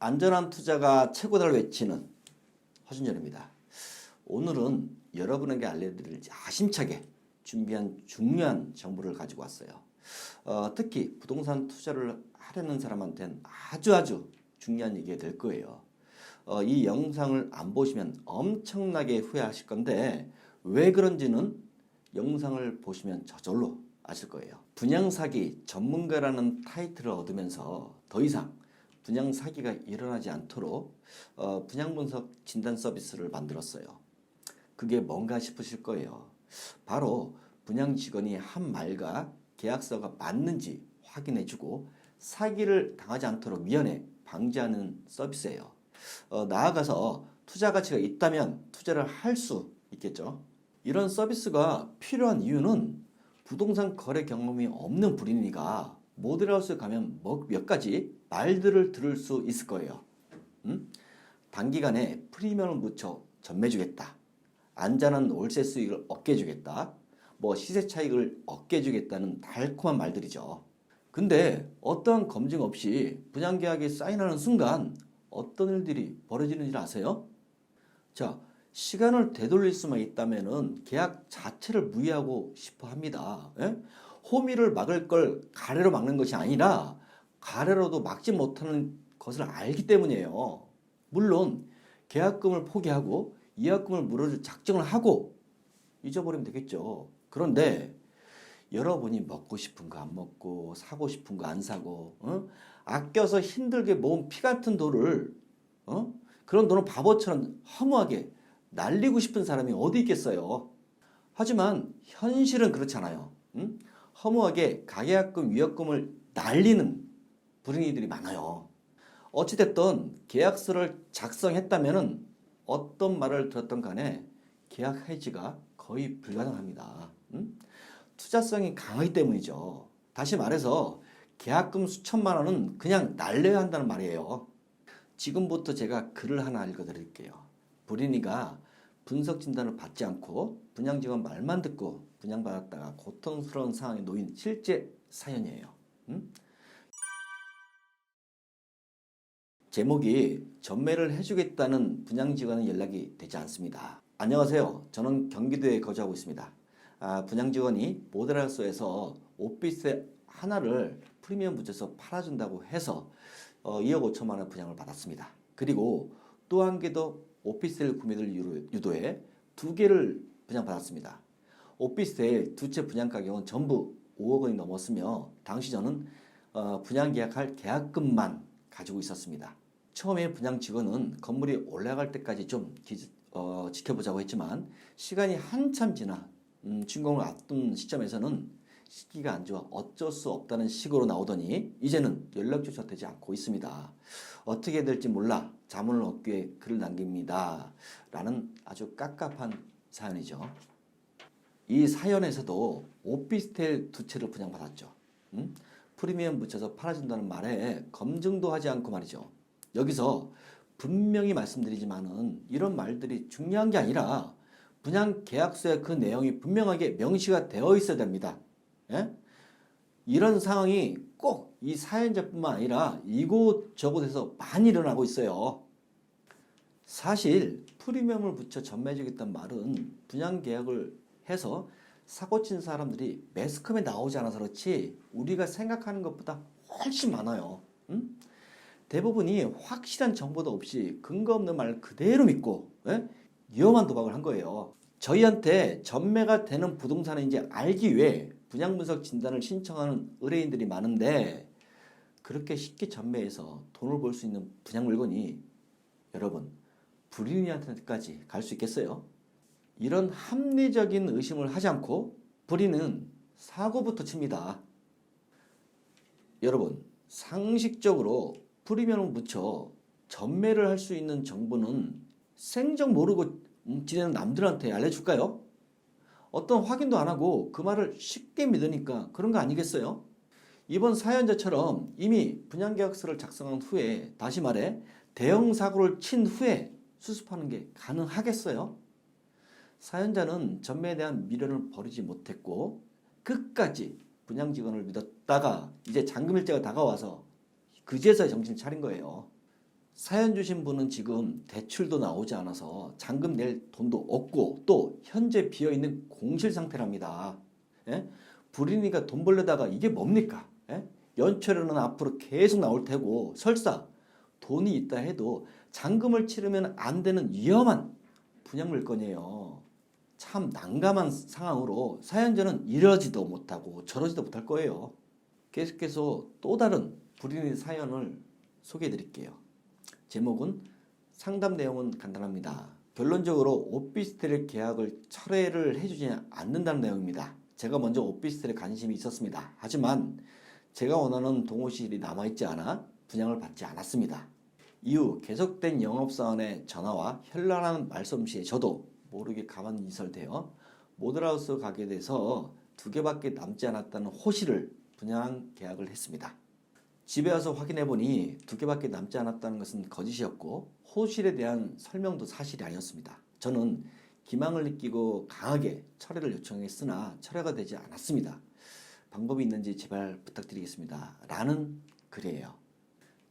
안전한 투자가 최고다를 외치는 허준열입니다. 오늘은 여러분에게 알려드릴 야심차게 준비한 중요한 정보를 가지고 왔어요. 특히 부동산 투자를 하려는 사람한테는 아주 중요한 얘기가 될 거예요. 이 영상을 안 보시면 엄청나게 후회하실 건데 왜 그런지는 영상을 보시면 저절로 아실 거예요. 분양사기 전문가라는 타이틀을 얻으면서 더 이상 분양사기가 일어나지 않도록 분양분석 진단 서비스를 만들었어요. 그게 뭔가 싶으실 거예요. 바로 분양직원이 한 말과 계약서가 맞는지 확인해주고 사기를 당하지 않도록 미연에 방지하는 서비스예요. 나아가서 투자 가치가 있다면 투자를 할 수 있겠죠. 이런 서비스가 필요한 이유는 부동산 거래 경험이 없는 불인이가 모델하우스에 가면 몇 가지 말들을 들을 수 있을 거예요. 단기간에 프리미엄을 묻혀 전매주겠다. 안전한 월세 수익을 얻게 해주겠다. 시세 차익을 얻게 해주겠다는 달콤한 말들이죠. 근데 어떠한 검증 없이 분양계약에 사인하는 순간 어떤 일들이 벌어지는지 아세요? 자, 시간을 되돌릴 수만 있다면은 계약 자체를 무효하고 싶어 합니다. 호미를 막을 걸 가래로 막는 것이 아니라 가래로도 막지 못하는 것을 알기 때문이에요. 물론 계약금을 포기하고 이약금을 물어줄 작정을 하고 잊어버리면 되겠죠. 그런데 여러분이 먹고 싶은 거 안 먹고 사고 싶은 거 안 사고 아껴서 힘들게 모은 피 같은 돈을 그런 돈을 바보처럼 허무하게 날리고 싶은 사람이 어디 있겠어요. 하지만 현실은 그렇잖아요. 허무하게 가계약금 위약금을 날리는 불행이들이 많아요. 어찌됐든 계약서를 작성했다면 어떤 말을 들었던 간에 계약 해지가 거의 불가능합니다. 투자성이 강하기 때문이죠. 다시 말해서 계약금 수천만 원은 그냥 날려야 한다는 말이에요. 지금부터 제가 글을 하나 읽어드릴게요. 불인이가 분석 진단을 받지 않고 분양직원 말만 듣고 분양받았다가 고통스러운 상황에 놓인 실제 사연이에요. 제목이 전매를 해주겠다는 분양직원은 연락이 되지 않습니다. 안녕하세요. 저는 경기도에 거주하고 있습니다. 분양직원이 모델하우스에서 오피스 하나를 프리미엄 붙여서 팔아준다고 해서 2억 5천만 원 분양을 받았습니다. 그리고 또 한 개 더 오피스텔 구매를 유도해 2개를 분양받았습니다. 오피스텔 두 채 분양 가격은 전부 5억 원이 넘었으며 당시 저는 분양계약할 계약금만 가지고 있었습니다. 처음에 분양 직원은 건물이 올라갈 때까지 좀 지켜보자고 했지만 시간이 한참 지나 준공을 앞둔 시점에서는 시기가 안 좋아 어쩔 수 없다는 식으로 나오더니 이제는 연락조차 되지 않고 있습니다. 어떻게 될지 몰라 자문을 얻기 위해 글을 남깁니다. 라는 아주 깝깝한 사연이죠. 이 사연에서도 오피스텔 두 채를 분양받았죠. 프리미엄 붙여서 팔아준다는 말에 검증도 하지 않고 말이죠. 여기서 분명히 말씀드리지만은 이런 말들이 중요한 게 아니라 분양 계약서에 그 내용이 분명하게 명시가 되어 있어야 됩니다. 이런 상황이 꼭 이 사연자뿐만 아니라 이곳저곳에서 많이 일어나고 있어요. 사실 프리미엄을 붙여 전매해주겠다는 말은 분양 계약을 해서 사고친 사람들이 매스컴에 나오지 않아서 그렇지 우리가 생각하는 것보다 훨씬 많아요. 대부분이 확실한 정보도 없이 근거 없는 말 그대로 믿고 위험한 도박을 한 거예요. 저희한테 전매가 되는 부동산인지 알기 위해 분양분석 진단을 신청하는 의뢰인들이 많은데 그렇게 쉽게 전매해서 돈을 벌 수 있는 분양 물건이 여러분 불인한테까지 갈 수 있겠어요? 이런 합리적인 의심을 하지 않고 불인은 사고부터 칩니다. 여러분 상식적으로 프리미엄을 묻혀 전매를 할 수 있는 정보는 생전 모르고 지내는 남들한테 알려줄까요? 어떤 확인도 안 하고 그 말을 쉽게 믿으니까 그런 거 아니겠어요? 이번 사연자처럼 이미 분양계약서를 작성한 후에 다시 말해 대형 사고를 친 후에 수습하는 게 가능하겠어요? 사연자는 전매에 대한 미련을 버리지 못했고 끝까지 분양직원을 믿었다가 이제 잔금일제가 다가와서 그제서야 정신을 차린 거예요. 사연 주신 분은 지금 대출도 나오지 않아서 잔금 낼 돈도 없고 또 현재 비어있는 공실 상태랍니다. 예? 불인이가 돈 벌려다가 이게 뭡니까? 예? 연초료는 앞으로 계속 나올 테고 설사 돈이 있다 해도 잔금을 치르면 안 되는 위험한 분양 물건이에요. 참 난감한 상황으로 사연자는 이러지도 못하고 저러지도 못할 거예요. 계속해서 또 다른 불인의 사연을 소개해 드릴게요. 제목은 상담 내용은 간단합니다. 결론적으로 오피스텔 계약을 철회를 해주지 않는다는 내용입니다. 제가 먼저 오피스텔에 관심이 있었습니다. 하지만 제가 원하는 동호실이 남아있지 않아 분양을 받지 않았습니다. 이후 계속된 영업사원의 전화와 현란한 말솜씨에 저도 모르게 가만히 이설되어 모델하우스 가게 돼서 2개밖에 남지 않았다는 호실을 분양 계약을 했습니다. 집에 와서 확인해보니 2개밖에 남지 않았다는 것은 거짓이었고 호실에 대한 설명도 사실이 아니었습니다. 저는 기망을 느끼고 강하게 철회를 요청했으나 철회가 되지 않았습니다. 방법이 있는지 제발 부탁드리겠습니다. 라는 글이에요.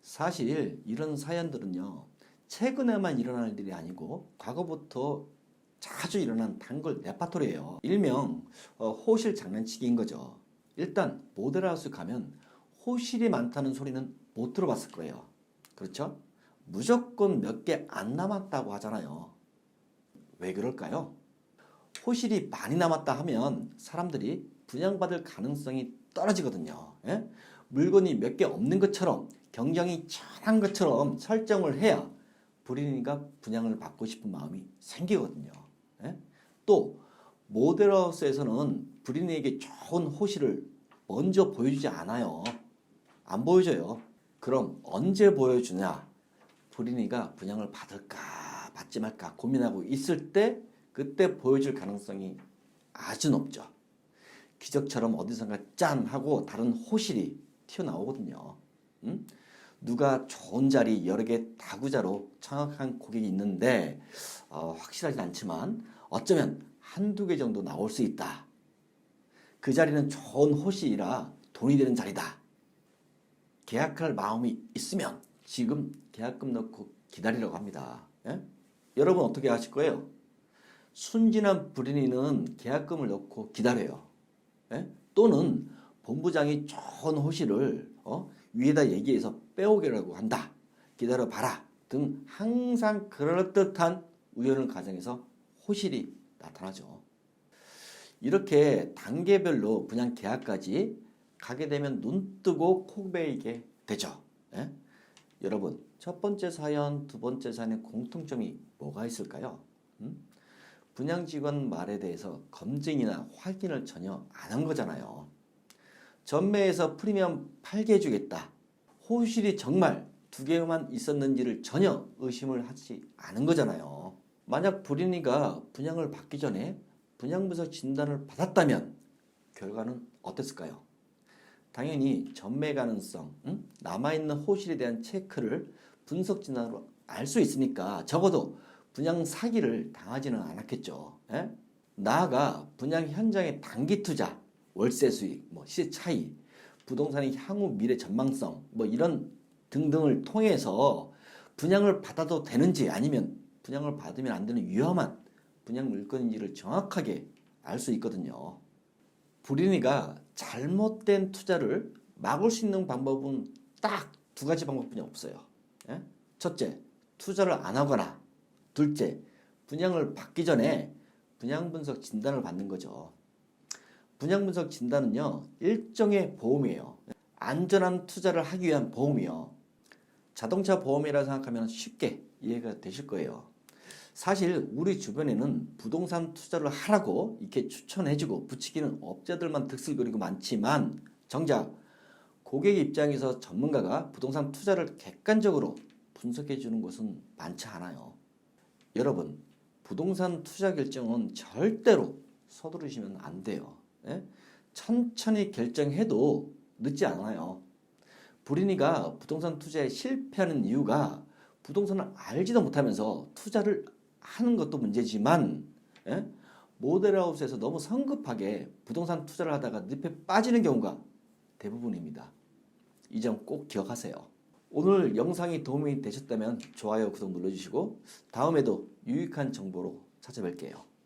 사실 이런 사연들은요, 최근에만 일어날 일이 아니고 과거부터 자주 일어난 단골 레파토리예요. 일명 호실 장난치기인 거죠. 일단 모델하우스 가면 호실이 많다는 소리는 못 들어봤을 거예요. 그렇죠? 무조건 몇 개 안 남았다고 하잖아요. 왜 그럴까요? 호실이 많이 남았다 하면 사람들이 분양받을 가능성이 떨어지거든요. 예? 물건이 몇 개 없는 것처럼 경쟁이 천한 것처럼 설정을 해야 불인이가 분양을 받고 싶은 마음이 생기거든요. 예? 또 모델하우스에서는 불인이에게 좋은 호실을 먼저 보여주지 않아요. 안 보여줘요. 그럼 언제 보여주냐? 불인이가 분양을 받을까 받지 말까 고민하고 있을 때 그때 보여줄 가능성이 아주 높죠. 기적처럼 어디선가 짠 하고 다른 호실이 튀어나오거든요. 누가 좋은 자리 여러 개 다구자로 청약한 고객이 있는데 확실하진 않지만 어쩌면 한두 개 정도 나올 수 있다. 그 자리는 좋은 호실이라 돈이 되는 자리다. 계약할 마음이 있으면 지금 계약금 넣고 기다리라고 합니다. 예? 여러분 어떻게 하실 거예요? 순진한 불인이는 계약금을 넣고 기다려요. 예? 또는 본부장이 좋은 호실을 위에다 얘기해서 빼오게라고 한다. 기다려봐라. 등 항상 그럴듯한 우연을 가정해서 호실이 나타나죠. 이렇게 단계별로 분양 계약까지 가게 되면 눈 뜨고 코 베이게 되죠. 예? 여러분 첫 번째 사연, 두 번째 사연의 공통점이 뭐가 있을까요? 분양직원 말에 대해서 검증이나 확인을 전혀 안 한 거잖아요. 전매에서 프리미엄 팔게 해주겠다. 호실이 정말 2개만 있었는지를 전혀 의심을 하지 않은 거잖아요. 만약 불인이가 분양을 받기 전에 분양분석 진단을 받았다면 결과는 어땠을까요? 당연히 전매 가능성, 남아있는 호실에 대한 체크를 분석 진단으로 알 수 있으니까 적어도 분양 사기를 당하지는 않았겠죠. 예? 나아가 분양 현장의 단기 투자, 월세 수익, 시세 차이, 부동산의 향후 미래 전망성, 이런 등등을 통해서 분양을 받아도 되는지 아니면 분양을 받으면 안 되는 위험한 분양 물건인지를 정확하게 알 수 있거든요. 불인이가 잘못된 투자를 막을 수 있는 방법은 딱 2가지 방법뿐이 없어요. 예? 첫째, 투자를 안 하거나 둘째, 분양을 받기 전에 분양분석 진단을 받는 거죠. 분양분석 진단은요, 일종의 보험이에요. 안전한 투자를 하기 위한 보험이요. 자동차 보험이라 생각하면 쉽게 이해가 되실 거예요. 사실 우리 주변에는 부동산 투자를 하라고 이렇게 추천해주고 부추기는 업자들만 득실거리고 많지만 정작 고객 입장에서 전문가가 부동산 투자를 객관적으로 분석해 주는 것은 많지 않아요. 여러분, 부동산 투자 결정은 절대로 서두르시면 안 돼요. 예? 천천히 결정해도 늦지 않아요. 불인이가 부동산 투자에 실패하는 이유가 부동산을 알지도 못하면서 투자를 하는 것도 문제지만 예? 모델하우스에서 너무 성급하게 부동산 투자를 하다가 늪에 빠지는 경우가 대부분입니다. 이 점 꼭 기억하세요. 오늘 영상이 도움이 되셨다면 좋아요, 구독 눌러주시고 다음에도 유익한 정보로 찾아뵐게요.